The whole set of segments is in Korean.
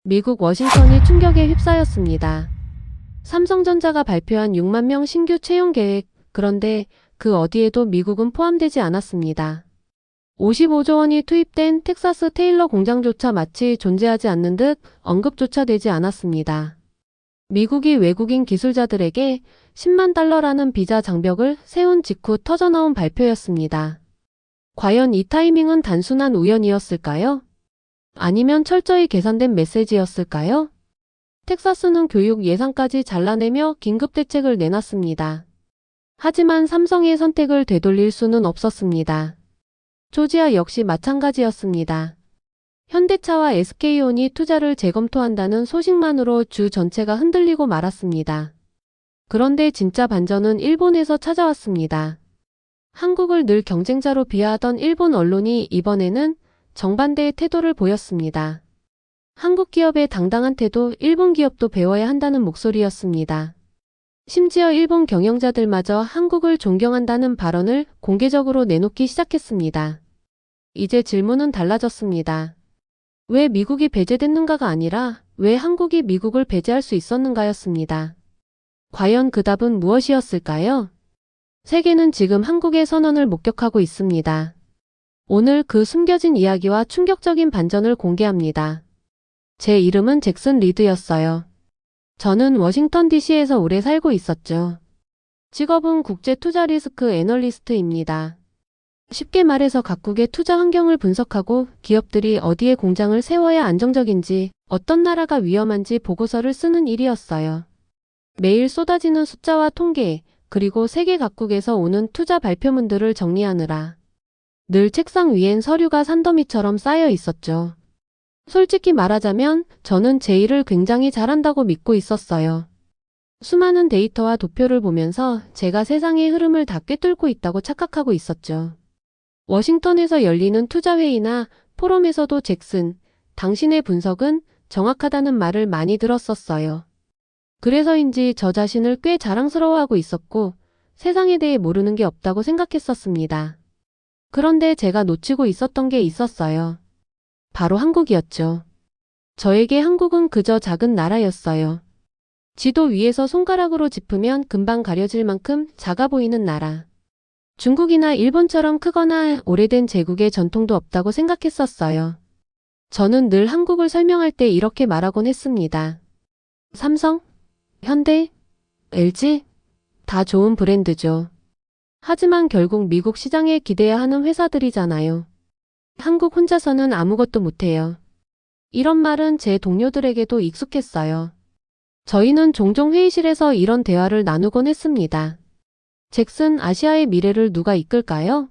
미국 워싱턴이 충격에 휩싸였습니다. 삼성전자가 발표한 6만 명 신규 채용 계획, 그런데 그 어디에도 미국은 포함되지 않았습니다. 55조 원이 투입된 텍사스 테일러 공장조차 마치 존재하지 않는 듯 언급조차 되지 않았습니다. 미국이 외국인 기술자들에게 10만 달러라는 비자 장벽을 세운 직후 터져나온 발표였습니다. 과연 이 타이밍은 단순한 우연이었을까요? 아니면 철저히 계산된 메시지였을까요? 텍사스는 교육 예산까지 잘라내며 긴급 대책을 내놨습니다. 하지만 삼성의 선택을 되돌릴 수는 없었습니다. 조지아 역시 마찬가지였습니다. 현대차와 SK온이 투자를 재검토한다는 소식만으로 주 전체가 흔들리고 말았습니다. 그런데 진짜 반전은 일본에서 찾아왔습니다. 한국을 늘 경쟁자로 비하하던 일본 언론이 이번에는 정반대의 태도를 보였습니다. 한국 기업의 당당한 태도, 일본 기업도 배워야 한다는 목소리였습니다. 심지어 일본 경영자들마저 한국을 존경한다는 발언을 공개적으로 내놓기 시작했습니다. 이제 질문은 달라졌습니다. 왜 미국이 배제됐는가가 아니라 왜 한국이 미국을 배제할 수 있었는가였습니다. 과연 그 답은 무엇이었을까요? 세계는 지금 한국의 선언을 목격하고 있습니다. 오늘 그 숨겨진 이야기와 충격적인 반전을 공개합니다. 제 이름은 잭슨 리드였어요. 저는 워싱턴 DC에서 오래 살고 있었죠. 직업은 국제 투자 리스크 애널리스트입니다. 쉽게 말해서 각국의 투자 환경을 분석하고 기업들이 어디에 공장을 세워야 안정적인지, 어떤 나라가 위험한지 보고서를 쓰는 일이었어요. 매일 쏟아지는 숫자와 통계, 그리고 세계 각국에서 오는 투자 발표문들을 정리하느라 늘 책상 위엔 서류가 산더미처럼 쌓여 있었죠. 솔직히 말하자면 저는 제 일을 굉장히 잘한다고 믿고 있었어요. 수많은 데이터와 도표를 보면서 제가 세상의 흐름을 다 꿰뚫고 있다고 착각하고 있었죠. 워싱턴에서 열리는 투자회의나 포럼에서도 잭슨, 당신의 분석은 정확하다는 말을 많이 들었었어요. 그래서인지 저 자신을 꽤 자랑스러워하고 있었고 세상에 대해 모르는 게 없다고 생각했었습니다. 그런데 제가 놓치고 있었던 게 있었어요. 바로 한국이었죠. 저에게 한국은 그저 작은 나라였어요. 지도 위에서 손가락으로 짚으면 금방 가려질 만큼 작아 보이는 나라. 중국이나 일본처럼 크거나 오래된 제국의 전통도 없다고 생각했었어요. 저는 늘 한국을 설명할 때 이렇게 말하곤 했습니다. 삼성, 현대, LG, 다 좋은 브랜드죠. 하지만 결국 미국 시장에 기대야 하는 회사들이잖아요. 한국 혼자서는 아무것도 못해요. 이런 말은 제 동료들에게도 익숙했어요. 저희는 종종 회의실에서 이런 대화를 나누곤 했습니다. 잭슨, 아시아의 미래를 누가 이끌까요?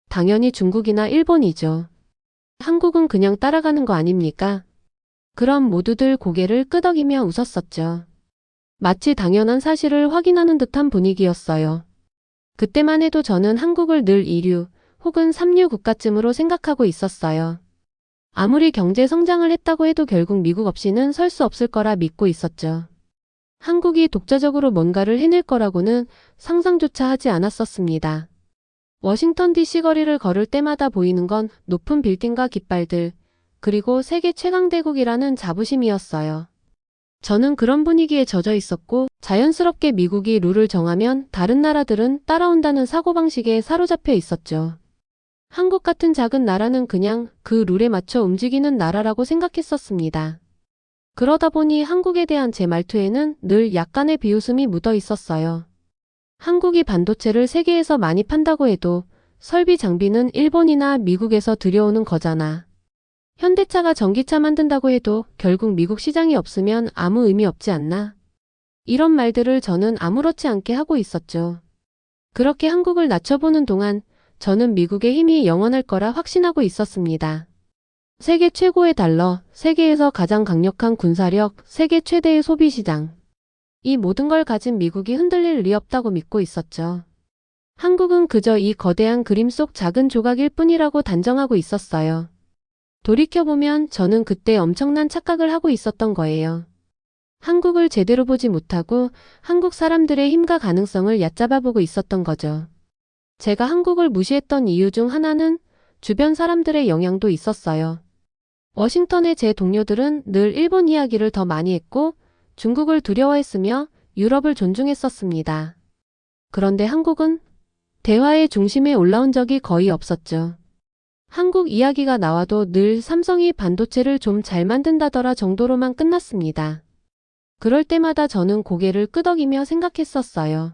당연히 중국이나 일본이죠. 한국은 그냥 따라가는 거 아닙니까? 그럼 모두들 고개를 끄덕이며 웃었었죠. 마치 당연한 사실을 확인하는 듯한 분위기였어요. 그때만 해도 저는 한국을 늘 2류 혹은 3류 국가쯤으로 생각하고 있었어요. 아무리 경제 성장을 했다고 해도 결국 미국 없이는 설 수 없을 거라 믿고 있었죠. 한국이 독자적으로 뭔가를 해낼 거라고는 상상조차 하지 않았었습니다. 워싱턴 DC 거리를 걸을 때마다 보이는 건 높은 빌딩과 깃발들, 그리고 세계 최강대국이라는 자부심이었어요. 저는 그런 분위기에 젖어 있었고 자연스럽게 미국이 룰을 정하면 다른 나라들은 따라온다는 사고방식에 사로잡혀 있었죠. 한국 같은 작은 나라는 그냥 그 룰에 맞춰 움직이는 나라라고 생각했었습니다. 그러다 보니 한국에 대한 제 말투에는 늘 약간의 비웃음이 묻어 있었어요. 한국이 반도체를 세계에서 많이 판다고 해도 설비 장비는 일본이나 미국에서 들여오는 거잖아. 현대차가 전기차 만든다고 해도 결국 미국 시장이 없으면 아무 의미 없지 않나? 이런 말들을 저는 아무렇지 않게 하고 있었죠. 그렇게 한국을 낮춰보는 동안 저는 미국의 힘이 영원할 거라 확신하고 있었습니다. 세계 최고의 달러, 세계에서 가장 강력한 군사력, 세계 최대의 소비시장. 이 모든 걸 가진 미국이 흔들릴 리 없다고 믿고 있었죠. 한국은 그저 이 거대한 그림 속 작은 조각일 뿐이라고 단정하고 있었어요. 돌이켜보면 저는 그때 엄청난 착각을 하고 있었던 거예요. 한국을 제대로 보지 못하고 한국 사람들의 힘과 가능성을 얕잡아보고 있었던 거죠. 제가 한국을 무시했던 이유 중 하나는 주변 사람들의 영향도 있었어요. 워싱턴의 제 동료들은 늘 일본 이야기를 더 많이 했고 중국을 두려워했으며 유럽을 존중했었습니다. 그런데 한국은 대화의 중심에 올라온 적이 거의 없었죠. 한국 이야기가 나와도 늘 삼성이 반도체를 좀 잘 만든다더라 정도로만 끝났습니다. 그럴 때마다 저는 고개를 끄덕이며 생각했었어요.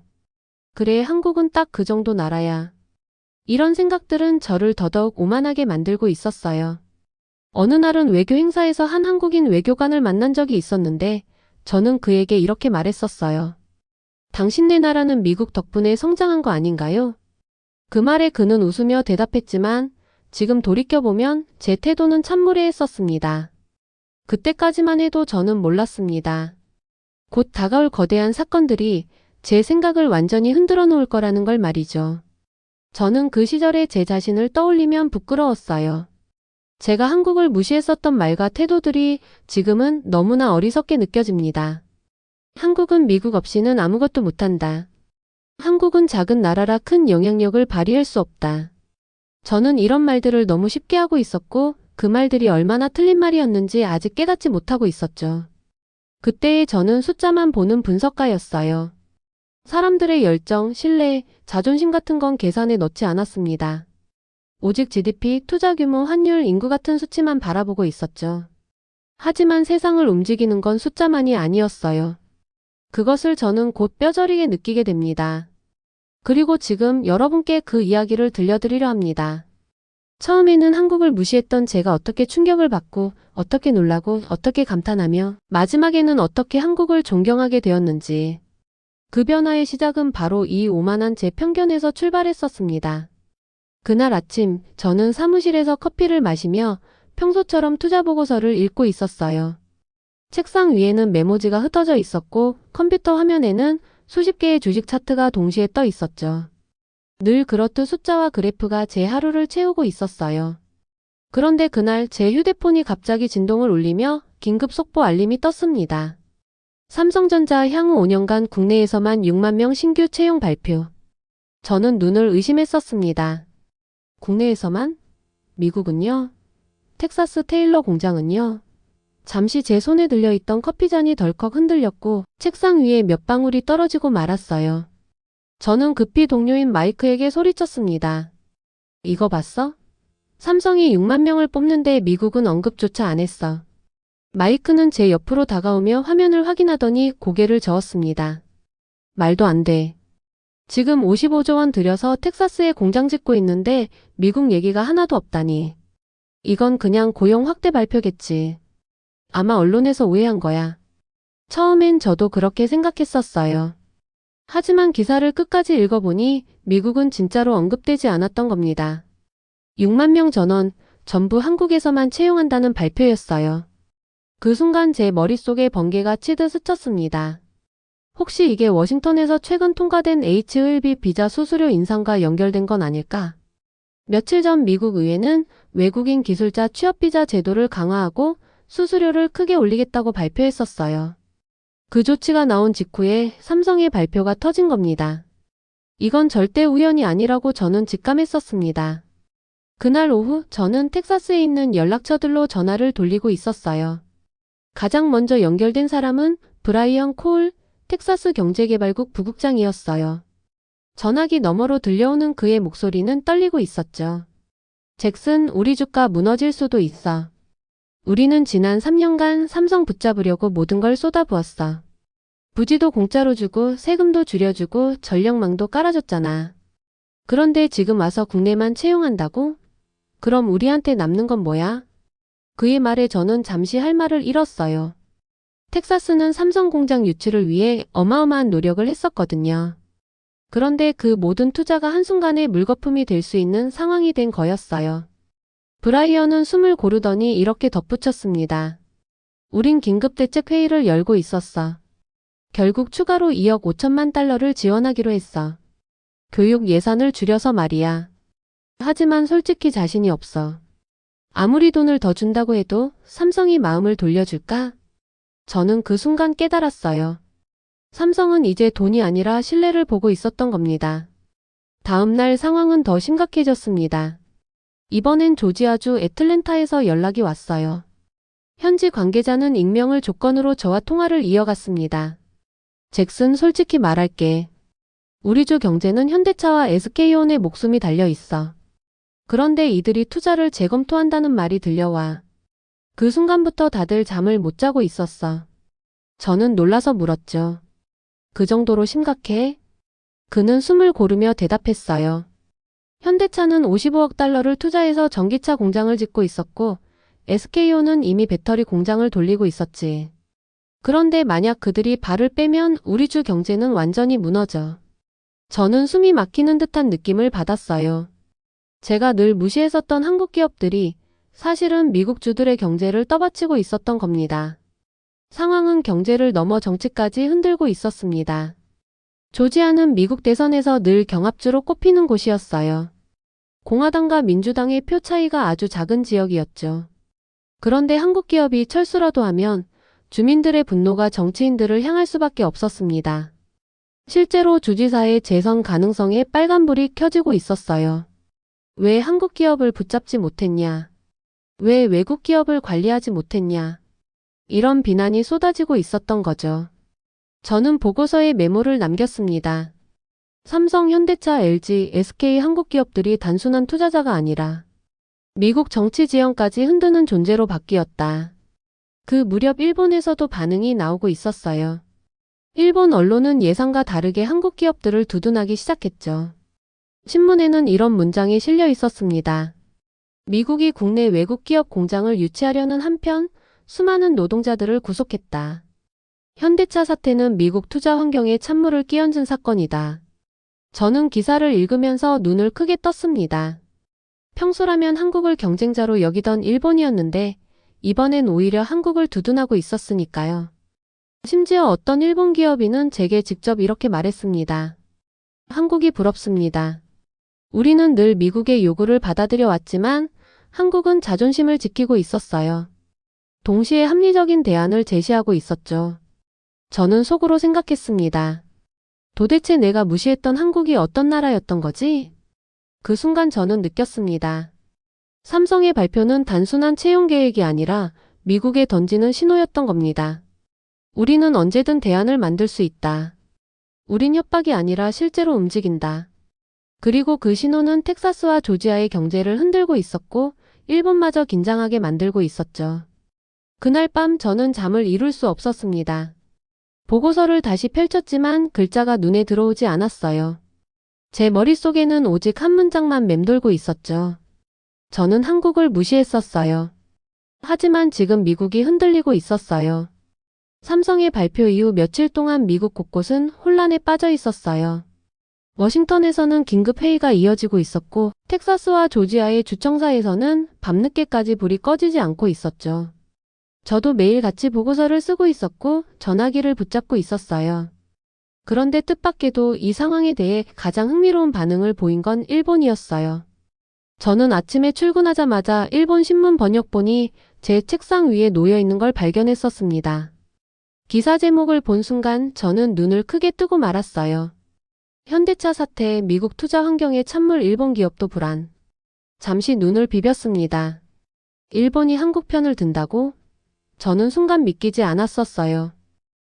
그래, 한국은 딱 그 정도 나라야. 이런 생각들은 저를 더더욱 오만하게 만들고 있었어요. 어느 날은 외교 행사에서 한 한국인 외교관을 만난 적이 있었는데 저는 그에게 이렇게 말했었어요. 당신네 나라는 미국 덕분에 성장한 거 아닌가요? 그 말에 그는 웃으며 대답했지만 지금 돌이켜보면 제 태도는 참 무례했었습니다. 그때까지만 해도 저는 몰랐습니다. 곧 다가올 거대한 사건들이 제 생각을 완전히 흔들어 놓을 거라는 걸 말이죠. 저는 그 시절의 제 자신을 떠올리면 부끄러웠어요. 제가 한국을 무시했었던 말과 태도들이 지금은 너무나 어리석게 느껴집니다. 한국은 미국 없이는 아무것도 못한다. 한국은 작은 나라라 큰 영향력을 발휘할 수 없다. 저는 이런 말들을 너무 쉽게 하고 있었고 그 말들이 얼마나 틀린 말이었는지 아직 깨닫지 못하고 있었죠. 그때의 저는 숫자만 보는 분석가였어요. 사람들의 열정, 신뢰, 자존심 같은 건 계산에 넣지 않았습니다. 오직 GDP, 투자 규모, 환율, 인구 같은 수치만 바라보고 있었죠. 하지만 세상을 움직이는 건 숫자만이 아니었어요. 그것을 저는 곧 뼈저리게 느끼게 됩니다. 그리고 지금 여러분께 그 이야기를 들려드리려 합니다. 처음에는 한국을 무시했던 제가 어떻게 충격을 받고 어떻게 놀라고 어떻게 감탄하며 마지막에는 어떻게 한국을 존경하게 되었는지. 그 변화의 시작은 바로 이 오만한 제 편견에서 출발했었습니다. 그날 아침 저는 사무실에서 커피를 마시며 평소처럼 투자 보고서를 읽고 있었어요. 책상 위에는 메모지가 흩어져 있었고 컴퓨터 화면에는 수십 개의 주식 차트가 동시에 떠 있었죠. 늘 그렇듯 숫자와 그래프가 제 하루를 채우고 있었어요. 그런데 그날 제 휴대폰이 갑자기 진동을 울리며 긴급 속보 알림이 떴습니다. 삼성전자 향후 5년간 국내에서만 6만 명 신규 채용 발표. 저는 눈을 의심했었습니다. 국내에서만? 미국은요? 텍사스 테일러 공장은요? 잠시 제 손에 들려있던 커피잔이 덜컥 흔들렸고 책상 위에 몇 방울이 떨어지고 말았어요. 저는 급히 동료인 마이크에게 소리쳤습니다. 이거 봤어? 삼성이 6만 명을 뽑는데 미국은 언급조차 안 했어. 마이크는 제 옆으로 다가오며 화면을 확인하더니 고개를 저었습니다. 말도 안 돼. 지금 55조 원 들여서 텍사스에 공장 짓고 있는데 미국 얘기가 하나도 없다니. 이건 그냥 고용 확대 발표겠지. 아마 언론에서 오해한 거야. 처음엔 저도 그렇게 생각했었어요. 하지만 기사를 끝까지 읽어보니 미국은 진짜로 언급되지 않았던 겁니다. 6만 명 전원 전부 한국에서만 채용한다는 발표였어요. 그 순간 제 머릿속에 번개가 치듯 스쳤습니다. 혹시 이게 워싱턴에서 최근 통과된 H-1B 비자 수수료 인상과 연결된 건 아닐까? 며칠 전 미국 의회는 외국인 기술자 취업 비자 제도를 강화하고 수수료를 크게 올리겠다고 발표했었어요. 그 조치가 나온 직후에 삼성의 발표가 터진 겁니다. 이건 절대 우연이 아니라고 저는 직감했었습니다. 그날 오후 저는 텍사스에 있는 연락처들로 전화를 돌리고 있었어요. 가장 먼저 연결된 사람은 브라이언 코울 텍사스 경제개발국 부국장이었어요. 전화기 너머로 들려오는 그의 목소리는 떨리고 있었죠. 잭슨, 우리 주가 무너질 수도 있어. 우리는 지난 3년간 삼성 붙잡으려고 모든 걸 쏟아부었어. 부지도 공짜로 주고 세금도 줄여주고 전력망도 깔아줬잖아. 그런데 지금 와서 국내만 채용한다고? 그럼 우리한테 남는 건 뭐야? 그의 말에 저는 잠시 할 말을 잃었어요. 텍사스는 삼성 공장 유치를 위해 어마어마한 노력을 했었거든요. 그런데 그 모든 투자가 한순간에 물거품이 될 수 있는 상황이 된 거였어요. 브라이언은 숨을 고르더니 이렇게 덧붙였습니다. 우린 긴급대책회의를 열고 있었어. 결국 추가로 2억 5천만 달러를 지원하기로 했어. 교육 예산을 줄여서 말이야. 하지만 솔직히 자신이 없어. 아무리 돈을 더 준다고 해도 삼성이 마음을 돌려줄까? 저는 그 순간 깨달았어요. 삼성은 이제 돈이 아니라 신뢰를 보고 있었던 겁니다. 다음 날 상황은 더 심각해졌습니다. 이번엔 조지아주 애틀랜타에서 연락이 왔어요. 현지 관계자는 익명을 조건으로 저와 통화를 이어갔습니다. 잭슨, 솔직히 말할게. 우리 주 경제는 현대차와 SK온의 목숨이 달려 있어. 그런데 이들이 투자를 재검토한다는 말이 들려와. 그 순간부터 다들 잠을 못 자고 있었어. 저는 놀라서 물었죠. 그 정도로 심각해? 그는 숨을 고르며 대답했어요. 현대차는 55억 달러를 투자해서 전기차 공장을 짓고 있었고 SK온은 이미 배터리 공장을 돌리고 있었지. 그런데 만약 그들이 발을 빼면 우리 주 경제는 완전히 무너져. 저는 숨이 막히는 듯한 느낌을 받았어요. 제가 늘 무시했었던 한국 기업들이 사실은 미국 주들의 경제를 떠받치고 있었던 겁니다. 상황은 경제를 넘어 정치까지 흔들고 있었습니다. 조지아는 미국 대선에서 늘 경합주로 꼽히는 곳이었어요. 공화당과 민주당의 표 차이가 아주 작은 지역이었죠. 그런데 한국 기업이 철수라도 하면 주민들의 분노가 정치인들을 향할 수밖에 없었습니다. 실제로 주지사의 재선 가능성에 빨간불이 켜지고 있었어요. 왜 한국 기업을 붙잡지 못했냐? 왜 외국 기업을 관리하지 못했냐? 이런 비난이 쏟아지고 있었던 거죠. 저는 보고서에 메모를 남겼습니다. 삼성, 현대차, LG, SK 한국 기업들이 단순한 투자자가 아니라 미국 정치 지형까지 흔드는 존재로 바뀌었다. 그 무렵 일본에서도 반응이 나오고 있었어요. 일본 언론은 예상과 다르게 한국 기업들을 두둔하기 시작했죠. 신문에는 이런 문장이 실려 있었습니다. 미국이 국내 외국 기업 공장을 유치하려는 한편 수많은 노동자들을 구속했다. 현대차 사태는 미국 투자 환경에 찬물을 끼얹은 사건이다. 저는 기사를 읽으면서 눈을 크게 떴습니다. 평소라면 한국을 경쟁자로 여기던 일본이었는데 이번엔 오히려 한국을 두둔하고 있었으니까요. 심지어 어떤 일본 기업인은 제게 직접 이렇게 말했습니다. 한국이 부럽습니다. 우리는 늘 미국의 요구를 받아들여 왔지만 한국은 자존심을 지키고 있었어요. 동시에 합리적인 대안을 제시하고 있었죠. 저는 속으로 생각했습니다. 도대체 내가 무시했던 한국이 어떤 나라였던 거지? 그 순간 저는 느꼈습니다. 삼성의 발표는 단순한 채용 계획이 아니라 미국에 던지는 신호였던 겁니다. 우리는 언제든 대안을 만들 수 있다. 우린 협박이 아니라 실제로 움직인다. 그리고 그 신호는 텍사스와 조지아의 경제를 흔들고 있었고 일본마저 긴장하게 만들고 있었죠. 그날 밤 저는 잠을 이룰 수 없었습니다. 보고서를 다시 펼쳤지만 글자가 눈에 들어오지 않았어요. 제 머릿속에는 오직 한 문장만 맴돌고 있었죠. 저는 한국을 무시했었어요. 하지만 지금 미국이 흔들리고 있었어요. 삼성의 발표 이후 며칠 동안 미국 곳곳은 혼란에 빠져 있었어요. 워싱턴에서는 긴급 회의가 이어지고 있었고 텍사스와 조지아의 주청사에서는 밤늦게까지 불이 꺼지지 않고 있었죠. 저도 매일 같이 보고서를 쓰고 있었고 전화기를 붙잡고 있었어요. 그런데 뜻밖에도 이 상황에 대해 가장 흥미로운 반응을 보인 건 일본이었어요. 저는 아침에 출근하자마자 일본 신문 번역본이 제 책상 위에 놓여 있는 걸 발견했었습니다. 기사 제목을 본 순간 저는 눈을 크게 뜨고 말았어요. 현대차 사태, 미국 투자 환경에 찬물, 일본 기업도 불안. 잠시 눈을 비볐습니다. 일본이 한국 편을 든다고? 저는 순간 믿기지 않았었어요.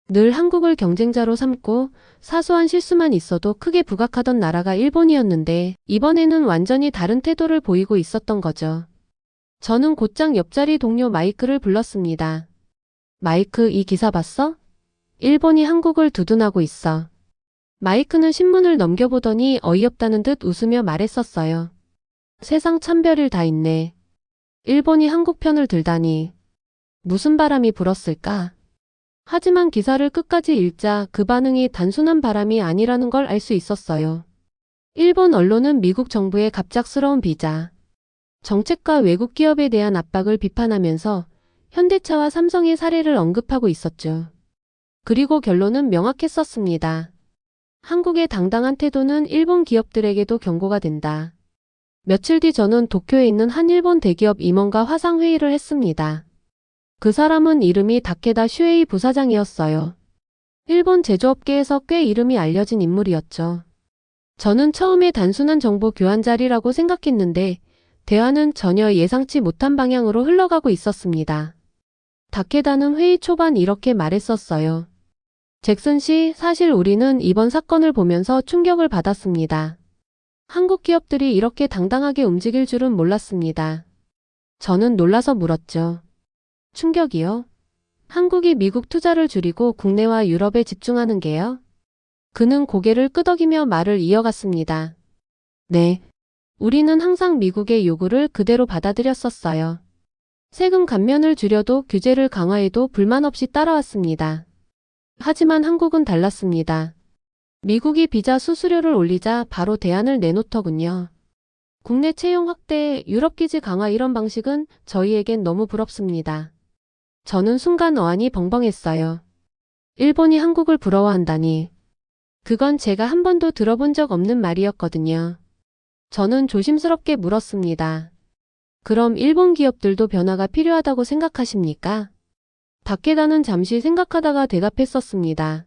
늘 한국을 경쟁자로 삼고 사소한 실수만 있어도 크게 부각하던 나라가 일본이었는데 이번에는 완전히 다른 태도를 보이고 있었던 거죠. 저는 곧장 옆자리 동료 마이크를 불렀습니다. 마이크, 이 기사 봤어? 일본이 한국을 두둔하고 있어. 마이크는 신문을 넘겨보더니 어이없다는 듯 웃으며 말했었어요. 세상 참 별일 다 있네. 일본이 한국 편을 들다니. 무슨 바람이 불었을까? 하지만 기사를 끝까지 읽자 그 반응이 단순한 바람이 아니라는 걸 알 수 있었어요. 일본 언론은 미국 정부의 갑작스러운 비자, 정책과 외국 기업에 대한 압박을 비판하면서 현대차와 삼성의 사례를 언급하고 있었죠. 그리고 결론은 명확했었습니다. 한국의 당당한 태도는 일본 기업들에게도 경고가 된다. 며칠 뒤 저는 도쿄에 있는 한 일본 대기업 임원과 화상회의를 했습니다. 그 사람은 이름이 다케다 슈에이 부사장이었어요. 일본 제조업계에서 꽤 이름이 알려진 인물이었죠. 저는 처음에 단순한 정보 교환 자리라고 생각했는데 대화는 전혀 예상치 못한 방향으로 흘러가고 있었습니다. 다케다는 회의 초반 이렇게 말했었어요. 잭슨 씨, 사실 우리는 이번 사건을 보면서 충격을 받았습니다. 한국 기업들이 이렇게 당당하게 움직일 줄은 몰랐습니다. 저는 놀라서 물었죠. 충격이요? 한국이 미국 투자를 줄이고 국내와 유럽에 집중하는 게요? 그는 고개를 끄덕이며 말을 이어갔습니다. 네. 우리는 항상 미국의 요구를 그대로 받아들였었어요. 세금 감면을 줄여도 규제를 강화해도 불만 없이 따라왔습니다. 하지만 한국은 달랐습니다. 미국이 비자 수수료를 올리자 바로 대안을 내놓더군요. 국내 채용 확대, 유럽 기지 강화 이런 방식은 저희에겐 너무 부럽습니다. 저는 순간 어안이 벙벙했어요. 일본이 한국을 부러워한다니. 그건 제가 한 번도 들어본 적 없는 말이었거든요. 저는 조심스럽게 물었습니다. 그럼 일본 기업들도 변화가 필요하다고 생각하십니까? 다케다는 잠시 생각하다가 대답했었습니다.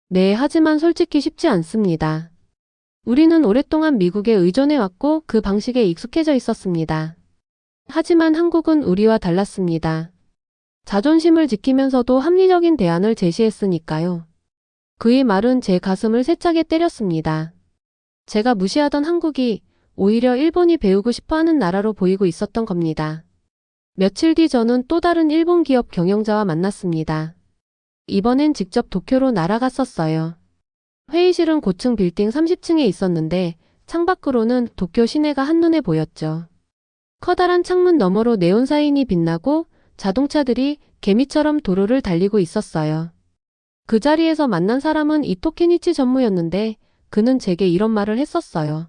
네, 하지만 솔직히 쉽지 않습니다. 우리는 오랫동안 미국에 의존해왔고 그 방식에 익숙해져 있었습니다. 하지만 한국은 우리와 달랐습니다. 자존심을 지키면서도 합리적인 대안을 제시했으니까요. 그의 말은 제 가슴을 세차게 때렸습니다. 제가 무시하던 한국이 오히려 일본이 배우고 싶어하는 나라로 보이고 있었던 겁니다. 며칠 뒤 저는 또 다른 일본 기업 경영자와 만났습니다. 이번엔 직접 도쿄로 날아갔었어요. 회의실은 고층 빌딩 30층에 있었는데 창밖으로는 도쿄 시내가 한눈에 보였죠. 커다란 창문 너머로 네온 사인이 빛나고 자동차들이 개미처럼 도로를 달리고 있었어요. 그 자리에서 만난 사람은 이토 케니치 전무였는데 그는 제게 이런 말을 했었어요.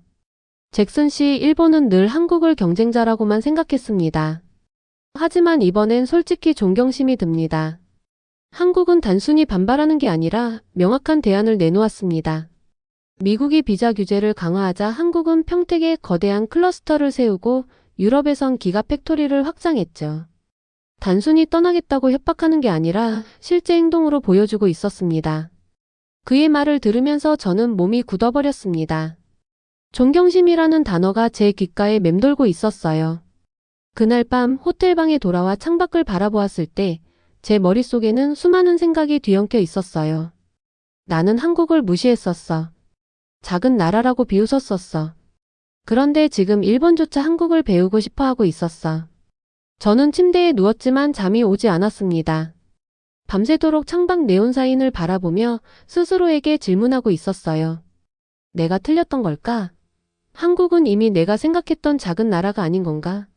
잭슨 씨, 일본은 늘 한국을 경쟁자라고만 생각했습니다. 하지만 이번엔 솔직히 존경심이 듭니다. 한국은 단순히 반발하는 게 아니라 명확한 대안을 내놓았습니다. 미국이 비자 규제를 강화하자 한국은 평택에 거대한 클러스터를 세우고 유럽에선 기가 팩토리를 확장했죠. 단순히 떠나겠다고 협박하는 게 아니라 실제 행동으로 보여주고 있었습니다. 그의 말을 들으면서 저는 몸이 굳어버렸습니다. 존경심이라는 단어가 제 귓가에 맴돌고 있었어요. 그날 밤 호텔방에 돌아와 창밖을 바라보았을 때 제 머릿속에는 수많은 생각이 뒤엉켜 있었어요. 나는 한국을 무시했었어. 작은 나라라고 비웃었었어. 그런데 지금 일본조차 한국을 배우고 싶어 하고 있었어. 저는 침대에 누웠지만 잠이 오지 않았습니다. 밤새도록 창밖 네온 사인을 바라보며 스스로에게 질문하고 있었어요. 내가 틀렸던 걸까? 한국은 이미 내가 생각했던 작은 나라가 아닌 건가?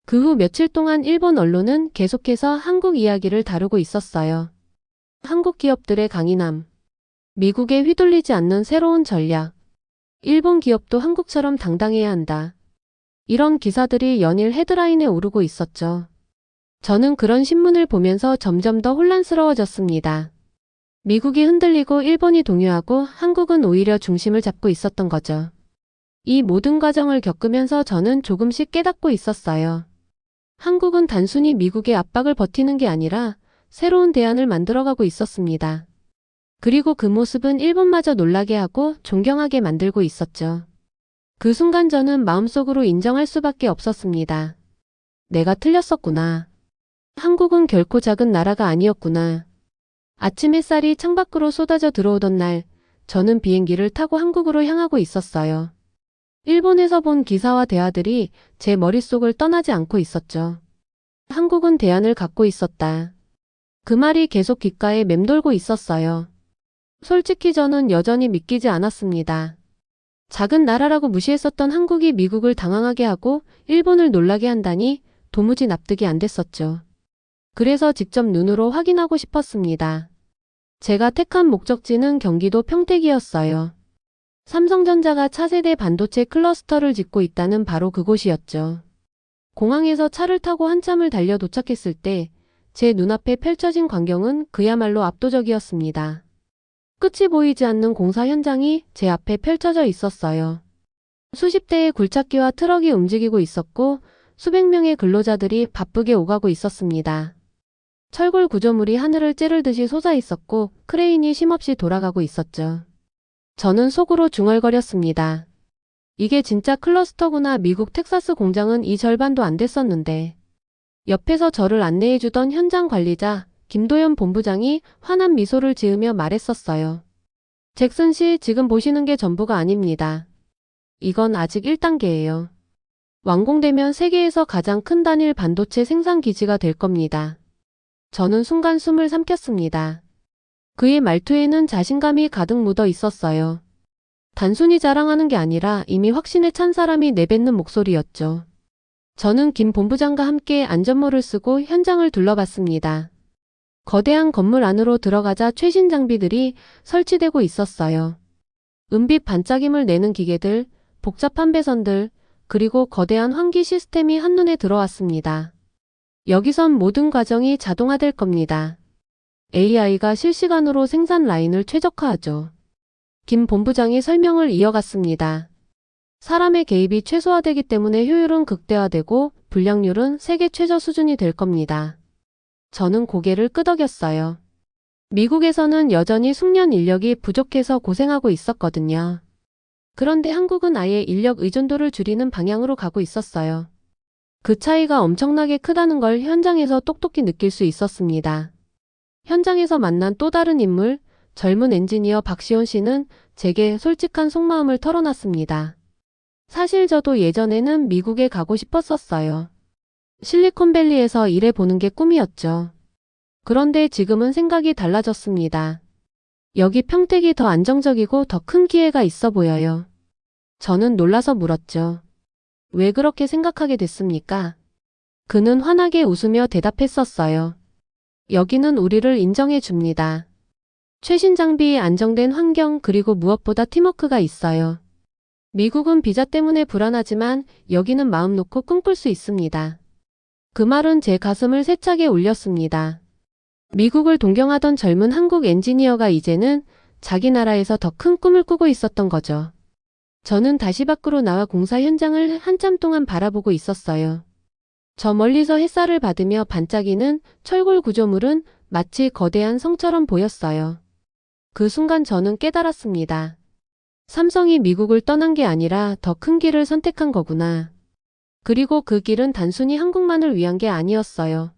그 후 며칠 동안 일본 언론은 계속해서 한국 이야기를 다루고 있었어요. 한국 기업들의 강인함, 미국에 휘둘리지 않는 새로운 전략, 일본 기업도 한국처럼 당당해야 한다. 이런 기사들이 연일 헤드라인에 오르고 있었죠. 저는 그런 신문을 보면서 점점 더 혼란스러워졌습니다. 미국이 흔들리고 일본이 동요하고 한국은 오히려 중심을 잡고 있었던 거죠. 이 모든 과정을 겪으면서 저는 조금씩 깨닫고 있었어요. 한국은 단순히 미국의 압박을 버티는 게 아니라 새로운 대안을 만들어가고 있었습니다. 그리고 그 모습은 일본마저 놀라게 하고 존경하게 만들고 있었죠. 그 순간 저는 마음속으로 인정할 수밖에 없었습니다. 내가 틀렸었구나. 한국은 결코 작은 나라가 아니었구나. 아침 햇살이 창밖으로 쏟아져 들어오던 날, 저는 비행기를 타고 한국으로 향하고 있었어요. 일본에서 본 기사와 대화들이 제 머릿속을 떠나지 않고 있었죠. 한국은 대안을 갖고 있었다. 그 말이 계속 귓가에 맴돌고 있었어요. 솔직히 저는 여전히 믿기지 않았습니다. 작은 나라라고 무시했었던 한국이 미국을 당황하게 하고 일본을 놀라게 한다니 도무지 납득이 안 됐었죠. 그래서 직접 눈으로 확인하고 싶었습니다. 제가 택한 목적지는 경기도 평택이었어요. 삼성전자가 차세대 반도체 클러스터를 짓고 있다는 바로 그곳이었죠. 공항에서 차를 타고 한참을 달려 도착했을 때 제 눈앞에 펼쳐진 광경은 그야말로 압도적이었습니다. 끝이 보이지 않는 공사 현장이 제 앞에 펼쳐져 있었어요. 수십 대의 굴착기와 트럭이 움직이고 있었고 수백 명의 근로자들이 바쁘게 오가고 있었습니다. 철골 구조물이 하늘을 찌르듯이 솟아 있었고 크레인이 쉼없이 돌아가고 있었죠. 저는 속으로 중얼거렸습니다. 이게 진짜 클러스터구나. 미국 텍사스 공장은 이 절반도 안 됐었는데. 옆에서 저를 안내해주던 현장 관리자 김도연 본부장이 환한 미소를 지으며 말했었어요. 잭슨 씨, 지금 보시는 게 전부가 아닙니다. 이건 아직 1단계예요. 완공되면 세계에서 가장 큰 단일 반도체 생산 기지가 될 겁니다. 저는 순간 숨을 삼켰습니다. 그의 말투에는 자신감이 가득 묻어 있었어요. 단순히 자랑하는 게 아니라 이미 확신에 찬 사람이 내뱉는 목소리였죠. 저는 김 본부장과 함께 안전모를 쓰고 현장을 둘러봤습니다. 거대한 건물 안으로 들어가자 최신 장비들이 설치되고 있었어요. 은빛 반짝임을 내는 기계들, 복잡한 배선들, 그리고 거대한 환기 시스템이 한눈에 들어왔습니다. 여기선 모든 과정이 자동화될 겁니다. AI가 실시간으로 생산 라인을 최적화하죠. 김 본부장이 설명을 이어갔습니다. 사람의 개입이 최소화되기 때문에 효율은 극대화되고 불량률은 세계 최저 수준이 될 겁니다. 저는 고개를 끄덕였어요. 미국에서는 여전히 숙련 인력이 부족해서 고생하고 있었거든요. 그런데 한국은 아예 인력 의존도를 줄이는 방향으로 가고 있었어요. 그 차이가 엄청나게 크다는 걸 현장에서 똑똑히 느낄 수 있었습니다. 현장에서 만난 또 다른 인물, 젊은 엔지니어 박시온 씨는 제게 솔직한 속마음을 털어놨습니다. 사실 저도 예전에는 미국에 가고 싶었었어요. 실리콘밸리에서 일해보는 게 꿈이었죠. 그런데 지금은 생각이 달라졌습니다. 여기 평택이 더 안정적이고 더 큰 기회가 있어 보여요. 저는 놀라서 물었죠. 왜 그렇게 생각하게 됐습니까? 그는 환하게 웃으며 대답했었어요. 여기는 우리를 인정해 줍니다. 최신 장비, 안정된 환경, 그리고 무엇보다 팀워크가 있어요. 미국은 비자 때문에 불안하지만 여기는 마음 놓고 꿈꿀 수 있습니다. 그 말은 제 가슴을 세차게 울렸습니다. 미국을 동경하던 젊은 한국 엔지니어가 이제는 자기 나라에서 더 큰 꿈을 꾸고 있었던 거죠. 저는 다시 밖으로 나와 공사 현장을 한참 동안 바라보고 있었어요. 저 멀리서 햇살을 받으며 반짝이는 철골 구조물은 마치 거대한 성처럼 보였어요. 그 순간 저는 깨달았습니다. 삼성이 미국을 떠난 게 아니라 더 큰 길을 선택한 거구나. 그리고 그 길은 단순히 한국만을 위한 게 아니었어요.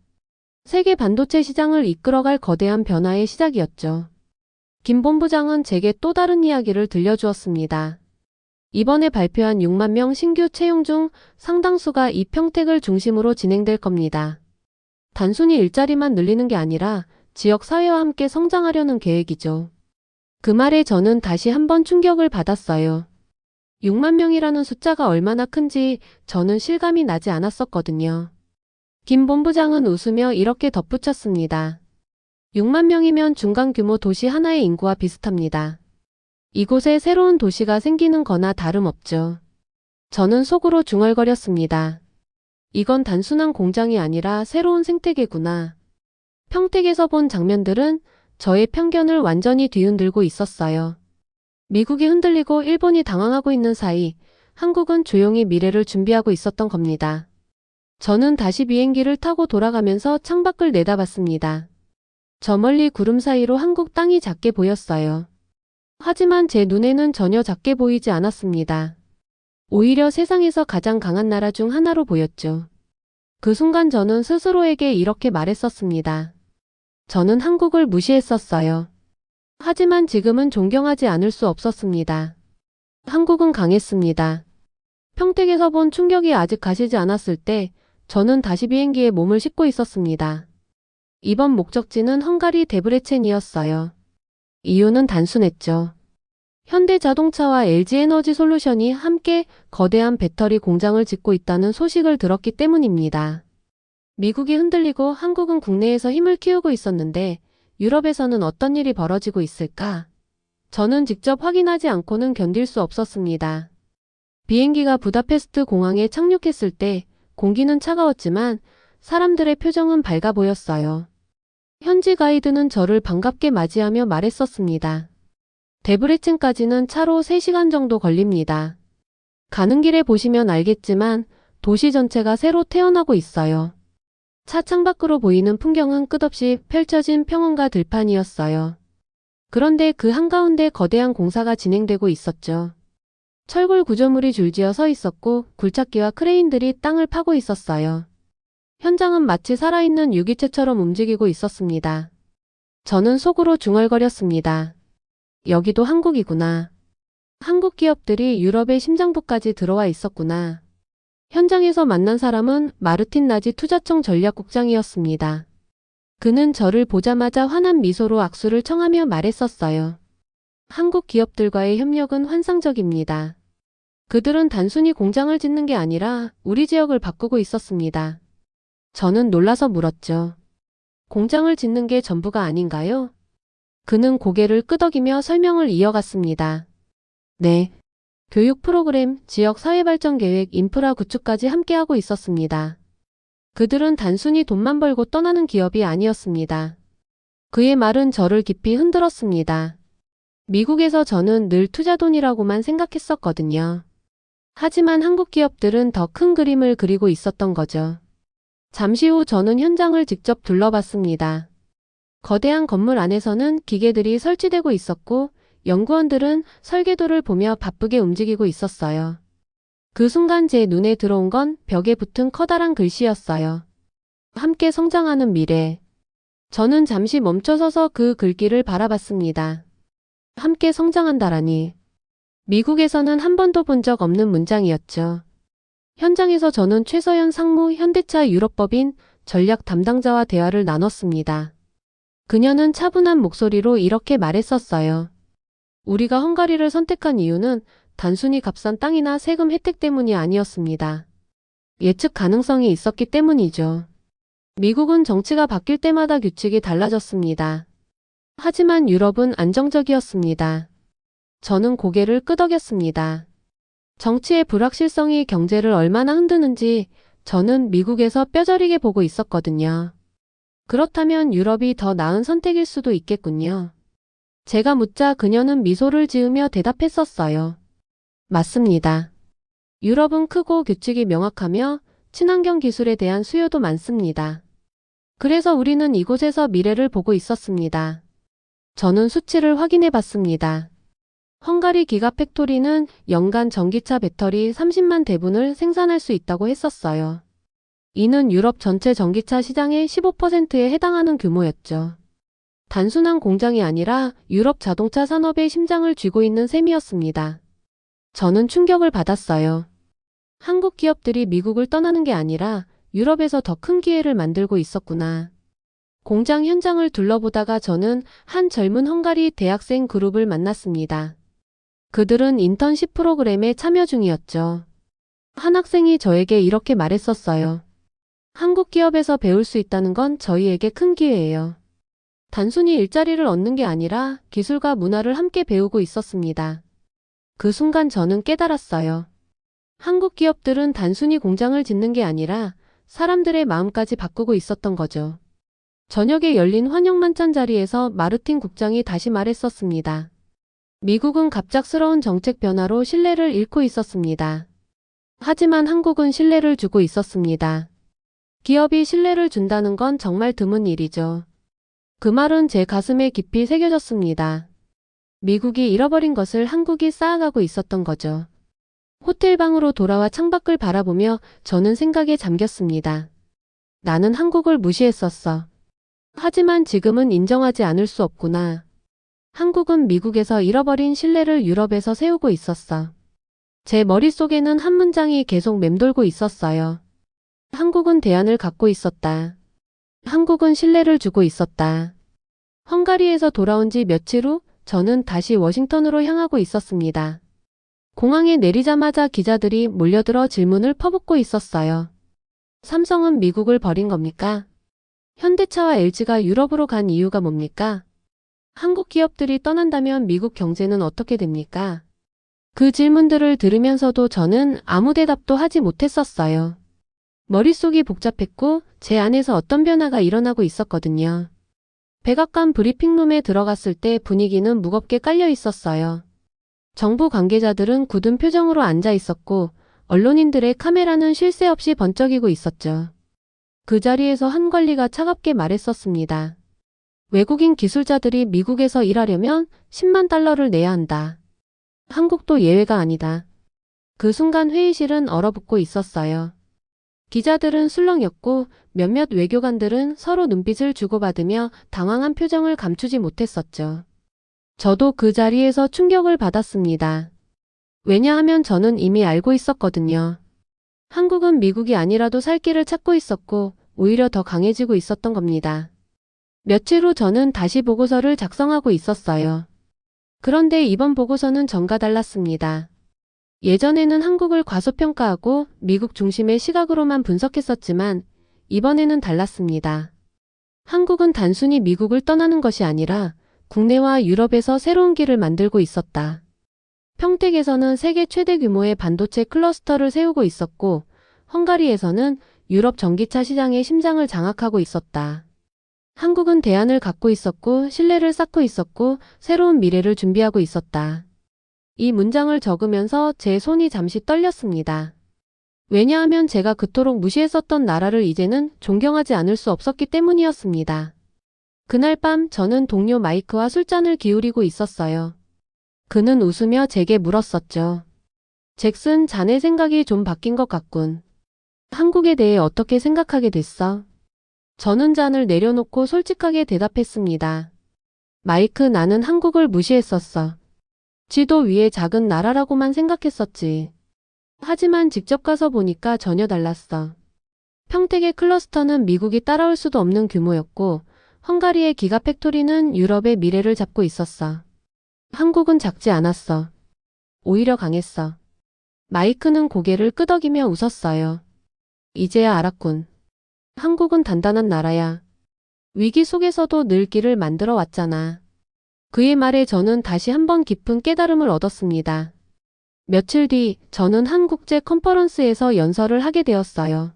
세계 반도체 시장을 이끌어갈 거대한 변화의 시작이었죠. 김 본부장은 제게 또 다른 이야기를 들려주었습니다. 이번에 발표한 6만 명 신규 채용 중 상당수가 이 평택을 중심으로 진행될 겁니다. 단순히 일자리만 늘리는 게 아니라 지역 사회와 함께 성장하려는 계획이죠. 그 말에 저는 다시 한번 충격을 받았어요. 6만 명이라는 숫자가 얼마나 큰지 저는 실감이 나지 않았었거든요. 김 본부장은 웃으며 이렇게 덧붙였습니다. 6만 명이면 중간 규모 도시 하나의 인구와 비슷합니다. 이곳에 새로운 도시가 생기는 거나 다름없죠. 저는 속으로 중얼거렸습니다. 이건 단순한 공장이 아니라 새로운 생태계구나. 평택에서 본 장면들은 저의 편견을 완전히 뒤흔들고 있었어요. 미국이 흔들리고 일본이 당황하고 있는 사이 한국은 조용히 미래를 준비하고 있었던 겁니다. 저는 다시 비행기를 타고 돌아가면서 창밖을 내다봤습니다. 저 멀리 구름 사이로 한국 땅이 작게 보였어요. 하지만 제 눈에는 전혀 작게 보이지 않았습니다. 오히려 세상에서 가장 강한 나라 중 하나로 보였죠. 그 순간 저는 스스로에게 이렇게 말했었습니다. 저는 한국을 무시했었어요. 하지만 지금은 존경하지 않을 수 없었습니다. 한국은 강했습니다. 평택에서 본 충격이 아직 가시지 않았을 때 저는 다시 비행기에 몸을 싣고 있었습니다. 이번 목적지는 헝가리 데브레첸이었어요. 이유는 단순했죠. 현대자동차와 LG에너지솔루션이 함께 거대한 배터리 공장을 짓고 있다는 소식을 들었기 때문입니다. 미국이 흔들리고 한국은 국내에서 힘을 키우고 있었는데 유럽에서는 어떤 일이 벌어지고 있을까? 저는 직접 확인하지 않고는 견딜 수 없었습니다. 비행기가 부다페스트 공항에 착륙했을 때 공기는 차가웠지만 사람들의 표정은 밝아 보였어요. 현지 가이드는 저를 반갑게 맞이하며 말했었습니다. 데브레첸까지는 차로 3시간 정도 걸립니다. 가는 길에 보시면 알겠지만 도시 전체가 새로 태어나고 있어요. 차 창밖으로 보이는 풍경은 끝없이 펼쳐진 평원과 들판이었어요. 그런데 그 한가운데 거대한 공사가 진행되고 있었죠. 철골 구조물이 줄지어 서 있었고 굴착기와 크레인들이 땅을 파고 있었어요. 현장은 마치 살아있는 유기체처럼 움직이고 있었습니다. 저는 속으로 중얼거렸습니다. 여기도 한국이구나. 한국 기업들이 유럽의 심장부까지 들어와 있었구나. 현장에서 만난 사람은 마르틴 나지 투자청 전략국장이었습니다. 그는 저를 보자마자 환한 미소로 악수를 청하며 말했었어요. 한국 기업들과의 협력은 환상적입니다. 그들은 단순히 공장을 짓는 게 아니라 우리 지역을 바꾸고 있었습니다. 저는 놀라서 물었죠. 공장을 짓는 게 전부가 아닌가요? 그는 고개를 끄덕이며 설명을 이어갔습니다. 네. 교육 프로그램, 지역 사회발전 계획, 인프라 구축까지 함께하고 있었습니다. 그들은 단순히 돈만 벌고 떠나는 기업이 아니었습니다. 그의 말은 저를 깊이 흔들었습니다. 미국에서 저는 늘 투자돈이라고만 생각했었거든요. 하지만 한국 기업들은 더 큰 그림을 그리고 있었던 거죠. 잠시 후 저는 현장을 직접 둘러봤습니다. 거대한 건물 안에서는 기계들이 설치되고 있었고 연구원들은 설계도를 보며 바쁘게 움직이고 있었어요. 그 순간 제 눈에 들어온 건 벽에 붙은 커다란 글씨였어요. 함께 성장하는 미래. 저는 잠시 멈춰서서 그 글귀를 바라봤습니다. 함께 성장한다라니. 미국에서는 한 번도 본 적 없는 문장이었죠. 현장에서 저는 최서연 상무 현대차 유럽법인 전략 담당자와 대화를 나눴습니다. 그녀는 차분한 목소리로 이렇게 말했었어요. 우리가 헝가리를 선택한 이유는 단순히 값싼 땅이나 세금 혜택 때문이 아니었습니다. 예측 가능성이 있었기 때문이죠. 미국은 정치가 바뀔 때마다 규칙이 달라졌습니다. 하지만 유럽은 안정적이었습니다. 저는 고개를 끄덕였습니다. 정치의 불확실성이 경제를 얼마나 흔드는지 저는 미국에서 뼈저리게 보고 있었거든요. 그렇다면 유럽이 더 나은 선택일 수도 있겠군요. 제가 묻자 그녀는 미소를 지으며 대답했었어요. 맞습니다. 유럽은 크고 규칙이 명확하며 친환경 기술에 대한 수요도 많습니다. 그래서 우리는 이곳에서 미래를 보고 있었습니다. 저는 수치를 확인해 봤습니다. 헝가리 기가팩토리는 연간 전기차 배터리 30만 대분을 생산할 수 있다고 했었어요. 이는 유럽 전체 전기차 시장의 15%에 해당하는 규모였죠. 단순한 공장이 아니라 유럽 자동차 산업의 심장을 쥐고 있는 셈이었습니다. 저는 충격을 받았어요. 한국 기업들이 미국을 떠나는 게 아니라 유럽에서 더 큰 기회를 만들고 있었구나. 공장 현장을 둘러보다가 저는 한 젊은 헝가리 대학생 그룹을 만났습니다. 그들은 인턴십 프로그램에 참여 중이었죠. 한 학생이 저에게 이렇게 말했었어요. 한국 기업에서 배울 수 있다는 건 저희에게 큰 기회예요. 단순히 일자리를 얻는 게 아니라 기술과 문화를 함께 배우고 있었습니다. 그 순간 저는 깨달았어요. 한국 기업들은 단순히 공장을 짓는 게 아니라 사람들의 마음까지 바꾸고 있었던 거죠. 저녁에 열린 환영 만찬 자리에서 마르틴 국장이 다시 말했었습니다. 미국은 갑작스러운 정책 변화로 신뢰를 잃고 있었습니다. 하지만 한국은 신뢰를 주고 있었습니다. 기업이 신뢰를 준다는 건 정말 드문 일이죠. 그 말은 제 가슴에 깊이 새겨졌습니다. 미국이 잃어버린 것을 한국이 쌓아가고 있었던 거죠. 호텔 방으로 돌아와 창밖을 바라보며 저는 생각에 잠겼습니다. 나는 한국을 무시했었어. 하지만 지금은 인정하지 않을 수 없구나. 한국은 미국에서 잃어버린 신뢰를 유럽에서 세우고 있었어. 제 머릿속에는 한 문장이 계속 맴돌고 있었어요. 한국은 대안을 갖고 있었다. 한국은 신뢰를 주고 있었다. 헝가리에서 돌아온 지 며칠 후 저는 다시 워싱턴으로 향하고 있었습니다. 공항에 내리자마자 기자들이 몰려들어 질문을 퍼붓고 있었어요. 삼성은 미국을 버린 겁니까? 현대차와 LG가 유럽으로 간 이유가 뭡니까? 한국 기업들이 떠난다면 미국 경제는 어떻게 됩니까? 그 질문들을 들으면서도 저는 아무 대답도 하지 못했었어요. 머릿속이 복잡했고 제 안에서 어떤 변화가 일어나고 있었거든요. 백악관 브리핑룸에 들어갔을 때 분위기는 무겁게 깔려 있었어요. 정부 관계자들은 굳은 표정으로 앉아 있었고 언론인들의 카메라는 쉴 새 없이 번쩍이고 있었죠. 그 자리에서 한 관리가 차갑게 말했었습니다. 외국인 기술자들이 미국에서 일하려면 10만 달러를 내야 한다. 한국도 예외가 아니다. 그 순간 회의실은 얼어붙고 있었어요. 기자들은 술렁였고 몇몇 외교관들은 서로 눈빛을 주고받으며 당황한 표정을 감추지 못했었죠. 저도 그 자리에서 충격을 받았습니다. 왜냐하면 저는 이미 알고 있었거든요. 한국은 미국이 아니라도 살 길을 찾고 있었고 오히려 더 강해지고 있었던 겁니다. 며칠 후 저는 다시 보고서를 작성하고 있었어요. 그런데 이번 보고서는 전과 달랐습니다. 예전에는 한국을 과소평가하고 미국 중심의 시각으로만 분석했었지만 이번에는 달랐습니다. 한국은 단순히 미국을 떠나는 것이 아니라 국내와 유럽에서 새로운 길을 만들고 있었다. 평택에서는 세계 최대 규모의 반도체 클러스터를 세우고 있었고 헝가리에서는 유럽 전기차 시장의 심장을 장악하고 있었다. 한국은 대안을 갖고 있었고 신뢰를 쌓고 있었고 새로운 미래를 준비하고 있었다. 이 문장을 적으면서 제 손이 잠시 떨렸습니다. 왜냐하면 제가 그토록 무시했었던 나라를 이제는 존경하지 않을 수 없었기 때문이었습니다. 그날 밤 저는 동료 마이크와 술잔을 기울이고 있었어요. 그는 웃으며 제게 물었었죠. 잭슨, 자네 생각이 좀 바뀐 것 같군. 한국에 대해 어떻게 생각하게 됐어? 저는 잔을 내려놓고 솔직하게 대답했습니다. 마이크, 나는 한국을 무시했었어. 지도 위에 작은 나라라고만 생각했었지. 하지만 직접 가서 보니까 전혀 달랐어. 평택의 클러스터는 미국이 따라올 수도 없는 규모였고 헝가리의 기가 팩토리는 유럽의 미래를 잡고 있었어. 한국은 작지 않았어. 오히려 강했어. 마이크는 고개를 끄덕이며 웃었어요. 이제야 알았군. 한국은 단단한 나라야. 위기 속에서도 늘 길을 만들어 왔잖아. 그의 말에 저는 다시 한번 깊은 깨달음을 얻었습니다. 며칠 뒤 저는 한국제 컨퍼런스에서 연설을 하게 되었어요.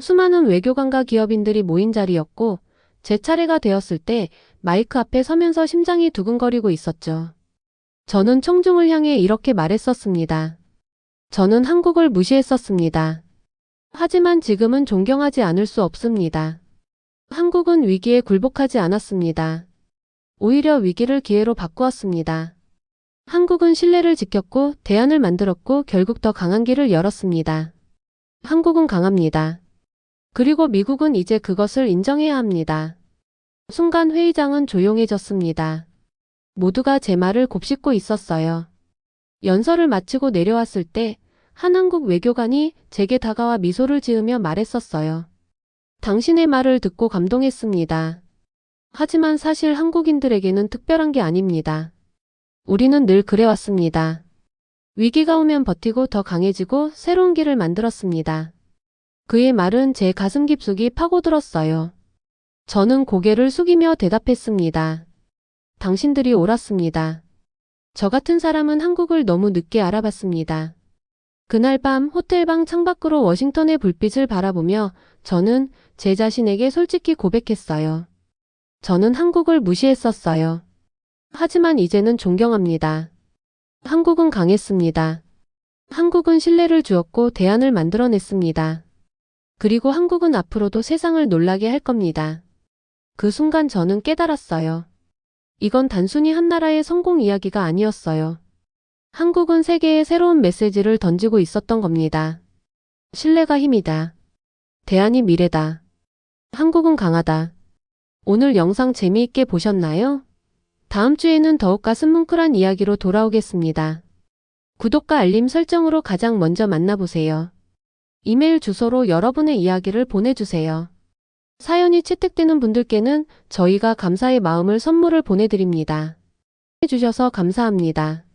수많은 외교관과 기업인들이 모인 자리였고 제 차례가 되었을 때 마이크 앞에 서면서 심장이 두근거리고 있었죠. 저는 청중을 향해 이렇게 말했었습니다. 저는 한국을 무시했었습니다. 하지만 지금은 존경하지 않을 수 없습니다. 한국은 위기에 굴복하지 않았습니다. 오히려 위기를 기회로 바꾸었습니다. 한국은 신뢰를 지켰고 대안을 만들었고 결국 더 강한 길을 열었습니다. 한국은 강합니다. 그리고 미국은 이제 그것을 인정해야 합니다. 순간 회의장은 조용해졌습니다. 모두가 제 말을 곱씹고 있었어요. 연설을 마치고 내려왔을 때 한 한국 외교관이 제게 다가와 미소를 지으며 말했었어요. 당신의 말을 듣고 감동했습니다. 하지만 사실 한국인들에게는 특별한 게 아닙니다. 우리는 늘 그래왔습니다. 위기가 오면 버티고 더 강해지고 새로운 길을 만들었습니다. 그의 말은 제 가슴 깊숙이 파고들었어요. 저는 고개를 숙이며 대답했습니다. 당신들이 옳았습니다. 저 같은 사람은 한국을 너무 늦게 알아봤습니다. 그날 밤 호텔방 창밖으로 워싱턴의 불빛을 바라보며 저는 제 자신에게 솔직히 고백했어요. 저는 한국을 무시했었어요. 하지만 이제는 존경합니다. 한국은 강했습니다. 한국은 신뢰를 주었고 대안을 만들어냈습니다. 그리고 한국은 앞으로도 세상을 놀라게 할 겁니다. 그 순간 저는 깨달았어요. 이건 단순히 한 나라의 성공 이야기가 아니었어요. 한국은 세계에 새로운 메시지를 던지고 있었던 겁니다. 신뢰가 힘이다. 대안이 미래다. 한국은 강하다. 오늘 영상 재미있게 보셨나요? 다음 주에는 더욱 가슴 뭉클한 이야기로 돌아오겠습니다. 구독과 알림 설정으로 가장 먼저 만나보세요. 이메일 주소로 여러분의 이야기를 보내주세요. 사연이 채택되는 분들께는 저희가 감사의 마음을 선물을 보내드립니다. 해주셔서 감사합니다.